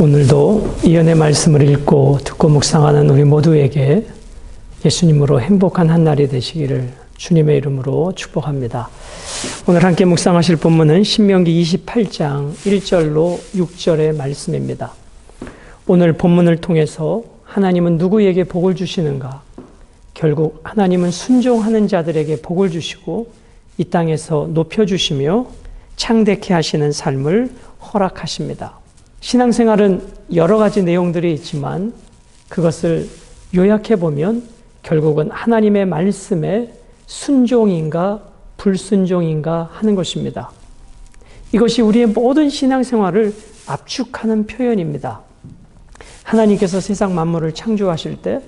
오늘도 이언의 말씀을 읽고 듣고 묵상하는 우리 모두에게 예수님으로 행복한 한 날이 되시기를 주님의 이름으로 축복합니다. 오늘 함께 묵상하실 본문은 신명기 28장 1절로 6절의 말씀입니다. 오늘 본문을 통해서 하나님은 누구에게 복을 주시는가? 결국 하나님은 순종하는 자들에게 복을 주시고 이 땅에서 높여주시며 창대케 하시는 삶을 허락하십니다. 신앙생활은 여러 가지 내용들이 있지만 그것을 요약해보면 결국은 하나님의 말씀에 순종인가 불순종인가 하는 것입니다. 이것이 우리의 모든 신앙생활을 압축하는 표현입니다. 하나님께서 세상 만물을 창조하실 때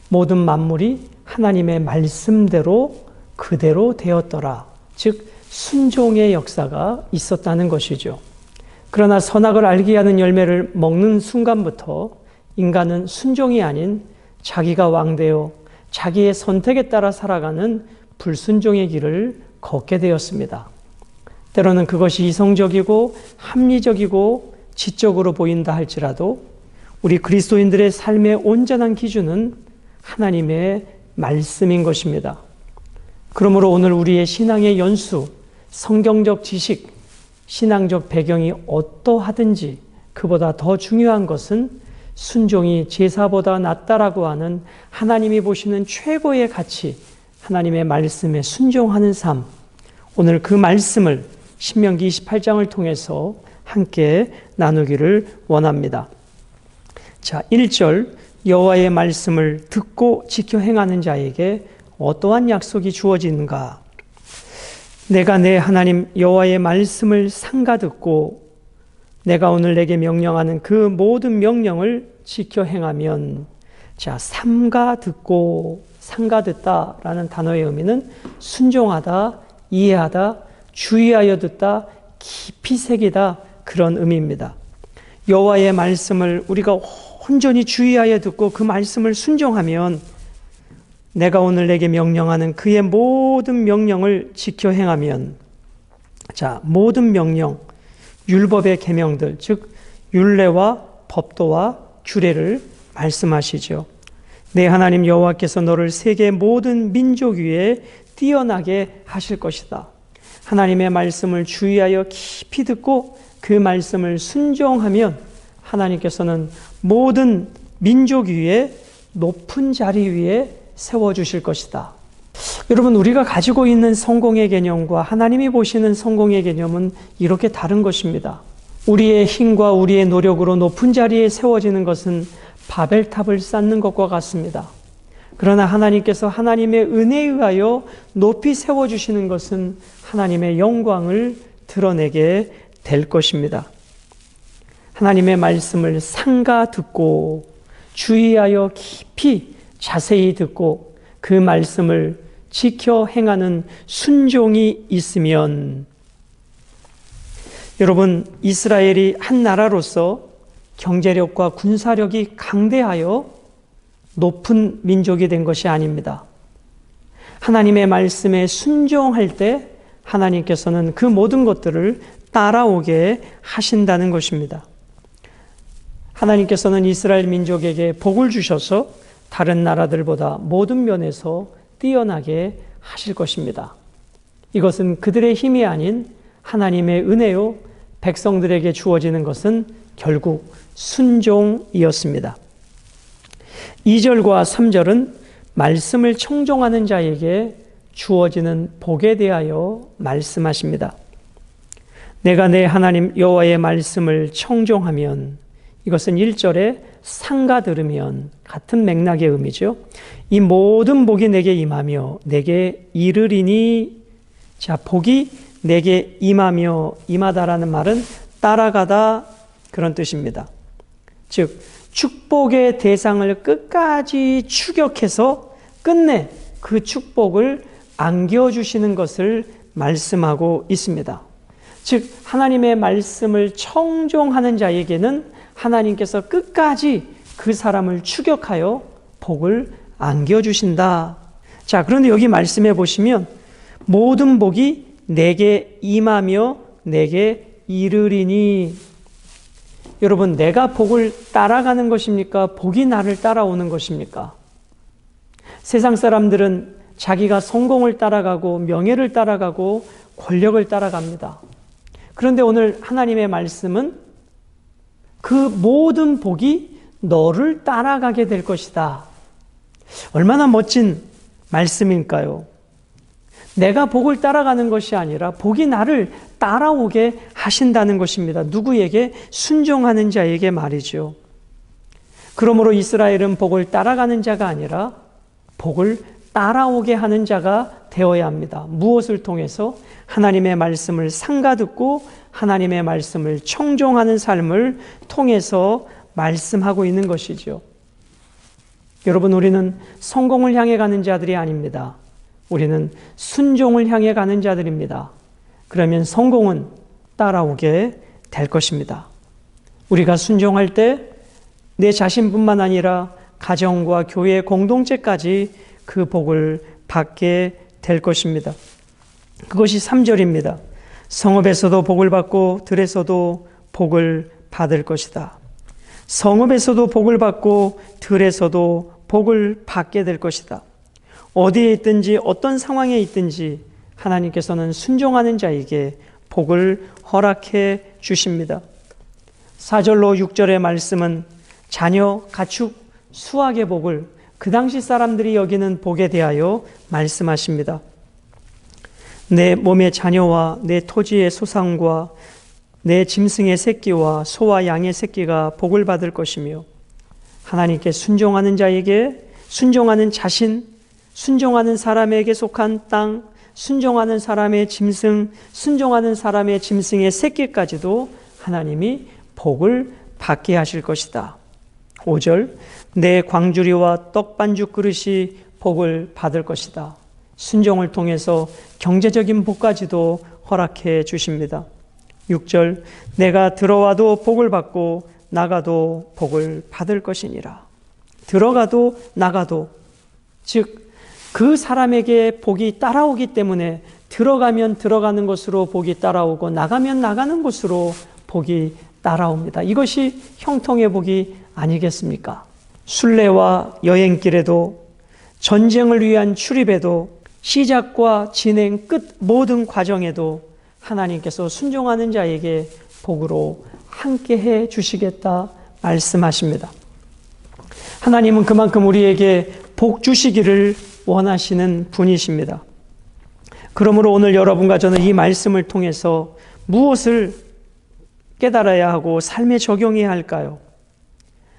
모든 만물이 하나님의 말씀대로 그대로 되었더라. 즉 순종의 역사가 있었다는 것이죠. 그러나 선악을 알게 하는 열매를 먹는 순간부터 인간은 순종이 아닌 자기가 왕되어 자기의 선택에 따라 살아가는 불순종의 길을 걷게 되었습니다. 때로는 그것이 이성적이고 합리적이고 지적으로 보인다 할지라도 우리 그리스도인들의 삶의 온전한 기준은 하나님의 말씀인 것입니다. 그러므로 오늘 우리의 신앙의 연수, 성경적 지식, 신앙적 배경이 어떠하든지 그보다 더 중요한 것은 순종이 제사보다 낫다라고 하는 하나님이 보시는 최고의 가치, 하나님의 말씀에 순종하는 삶. 오늘 그 말씀을 신명기 28장을 통해서 함께 나누기를 원합니다. 자, 1절 여호와의 말씀을 듣고 지켜 행하는 자에게 어떠한 약속이 주어지는가? 내가 내 하나님 여호와의 말씀을 삼가 듣고 내가 오늘 내게 명령하는 그 모든 명령을 지켜 행하면, 자, 삼가 듣고 삼가 듣다라는 단어의 의미는 순종하다, 이해하다, 주의하여 듣다, 깊이 새기다, 그런 의미입니다. 여호와의 말씀을 우리가 온전히 주의하여 듣고 그 말씀을 순종하면 내가 오늘 내게 명령하는 그의 모든 명령을 지켜 행하면, 자, 모든 명령, 율법의 계명들, 즉 율례와 법도와 규례를 말씀하시죠. 내 하나님 여호와께서 너를 세계 모든 민족 위에 뛰어나게 하실 것이다. 하나님의 말씀을 주의하여 깊이 듣고 그 말씀을 순종하면 하나님께서는 모든 민족 위에 높은 자리 위에 세워주실 것이다. 여러분, 우리가 가지고 있는 성공의 개념과 하나님이 보시는 성공의 개념은 이렇게 다른 것입니다. 우리의 힘과 우리의 노력으로 높은 자리에 세워지는 것은 바벨탑을 쌓는 것과 같습니다. 그러나 하나님께서 하나님의 은혜에 의하여 높이 세워주시는 것은 하나님의 영광을 드러내게 될 것입니다. 하나님의 말씀을 삼가 듣고 주의하여 깊이 자세히 듣고 그 말씀을 지켜 행하는 순종이 있으면, 여러분, 이스라엘이 한 나라로서 경제력과 군사력이 강대하여 높은 민족이 된 것이 아닙니다. 하나님의 말씀에 순종할 때 하나님께서는 그 모든 것들을 따라오게 하신다는 것입니다. 하나님께서는 이스라엘 민족에게 복을 주셔서 다른 나라들보다 모든 면에서 뛰어나게 하실 것입니다. 이것은 그들의 힘이 아닌 하나님의 은혜요, 백성들에게 주어지는 것은 결국 순종이었습니다. 2절과 3절은 말씀을 청종하는 자에게 주어지는 복에 대하여 말씀하십니다. 내가 내 하나님 여호와의 말씀을 청종하면, 이것은 1절에 삼가 들으면, 같은 맥락의 의미죠. 이 모든 복이 내게 임하며 내게 이르리니, 자, 복이 내게 임하며, 임하다라는 말은 따라가다, 그런 뜻입니다. 즉 축복의 대상을 끝까지 추격해서 끝내 그 축복을 안겨주시는 것을 말씀하고 있습니다. 즉 하나님의 말씀을 청종하는 자에게는 하나님께서 끝까지 그 사람을 추격하여 복을 안겨주신다. 자, 그런데 여기 말씀해 보시면 모든 복이 내게 임하며 내게 이르리니, 여러분, 내가 복을 따라가는 것입니까? 복이 나를 따라오는 것입니까? 세상 사람들은 자기가 성공을 따라가고 명예를 따라가고 권력을 따라갑니다. 그런데 오늘 하나님의 말씀은 그 모든 복이 너를 따라가게 될 것이다. 얼마나 멋진 말씀일까요? 내가 복을 따라가는 것이 아니라 복이 나를 따라오게 하신다는 것입니다. 누구에게? 순종하는 자에게 말이죠. 그러므로 이스라엘은 복을 따라가는 자가 아니라 복을 따라오게 하는 자가 되어야 합니다. 무엇을 통해서? 하나님의 말씀을 상가듣고 하나님의 말씀을 청종하는 삶을 통해서 말씀하고 있는 것이죠. 여러분, 우리는 성공을 향해 가는 자들이 아닙니다. 우리는 순종을 향해 가는 자들입니다. 그러면 성공은 따라오게 될 것입니다. 우리가 순종할 때 내 자신뿐만 아니라 가정과 교회 공동체까지 그 복을 받게 될 것입니다. 그것이 3절입니다. 성읍에서도 복을 받고 들에서도 복을 받을 것이다. 성읍에서도 복을 받고 들에서도 복을 받게 될 것이다. 어디에 있든지 어떤 상황에 있든지 하나님께서는 순종하는 자에게 복을 허락해 주십니다. 4절로 6절의 말씀은 자녀, 가축, 수확의 복을 그 당시 사람들이 여기는 복에 대하여 말씀하십니다. 내 몸의 자녀와 내 토지의 소상과 내 짐승의 새끼와 소와 양의 새끼가 복을 받을 것이며 하나님께 순종하는 자에게, 순종하는 자신, 순종하는 사람에게 속한 땅, 순종하는 사람의 짐승, 순종하는 사람의 짐승의 새끼까지도 하나님이 복을 받게 하실 것이다. 5절, 내 광주리와 떡반죽 그릇이 복을 받을 것이다. 순종을 통해서 경제적인 복까지도 허락해 주십니다. 6절, 내가 들어와도 복을 받고 나가도 복을 받을 것이니라. 들어가도 나가도, 즉 그 사람에게 복이 따라오기 때문에 들어가면 들어가는 곳으로 복이 따라오고 나가면 나가는 곳으로 복이 따라옵니다. 이것이 형통의 복이 아니겠습니까? 순례와 여행길에도, 전쟁을 위한 출입에도, 시작과 진행, 끝 모든 과정에도 하나님께서 순종하는 자에게 복으로 함께해 주시겠다 말씀하십니다. 하나님은 그만큼 우리에게 복 주시기를 원하시는 분이십니다. 그러므로 오늘 여러분과 저는 이 말씀을 통해서 무엇을 깨달아야 하고 삶에 적용해야 할까요?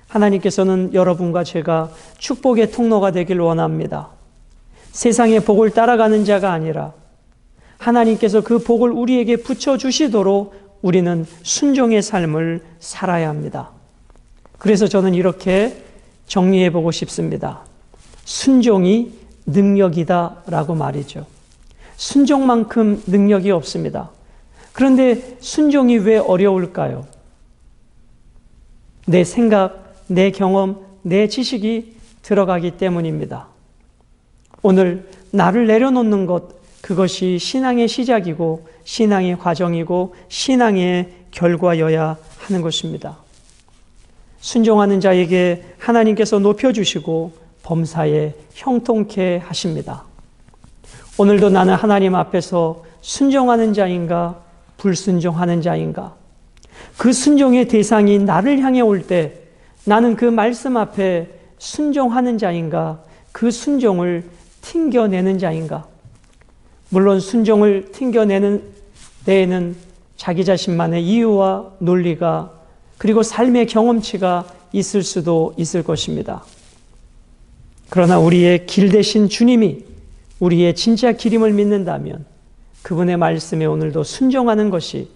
하나님께서는 여러분과 제가 축복의 통로가 되길 원합니다. 세상의 복을 따라가는 자가 아니라 하나님께서 그 복을 우리에게 붙여주시도록 우리는 순종의 삶을 살아야 합니다. 그래서 저는 이렇게 정리해 보고 싶습니다. 순종이 능력이다 라고 말이죠. 순종만큼 능력이 없습니다. 그런데 순종이 왜 어려울까요? 내 생각, 내 경험, 내 지식이 들어가기 때문입니다. 오늘 나를 내려놓는 것, 그것이 신앙의 시작이고 신앙의 과정이고 신앙의 결과여야 하는 것입니다. 순종하는 자에게 하나님께서 높여주시고 범사에 형통케 하십니다. 오늘도 나는 하나님 앞에서 순종하는 자인가 불순종하는 자인가? 그 순종의 대상이 나를 향해 올 때 나는 그 말씀 앞에 순종하는 자인가? 그 순종을 튕겨내는 자인가? 물론 순종을 튕겨내는 데에는 자기 자신만의 이유와 논리가 그리고 삶의 경험치가 있을 수도 있을 것입니다. 그러나 우리의 길 대신 주님이 우리의 진짜 길임을 믿는다면 그분의 말씀에 오늘도 순종하는 것이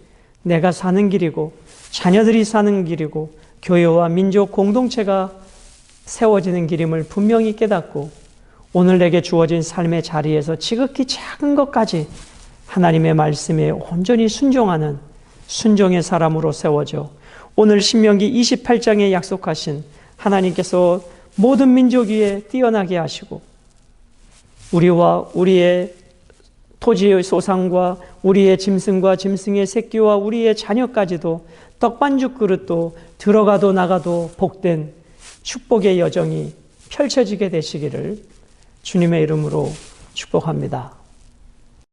내가 사는 길이고 자녀들이 사는 길이고 교회와 민족 공동체가 세워지는 길임을 분명히 깨닫고 오늘 내게 주어진 삶의 자리에서 지극히 작은 것까지 하나님의 말씀에 온전히 순종하는 순종의 사람으로 세워져 오늘 신명기 28장에 약속하신 하나님께서 모든 민족 위에 뛰어나게 하시고 우리와 우리의 토지의 소상과 우리의 짐승과 짐승의 새끼와 우리의 자녀까지도 떡반죽 그릇도 들어가도 나가도 복된 축복의 여정이 펼쳐지게 되시기를 주님의 이름으로 축복합니다.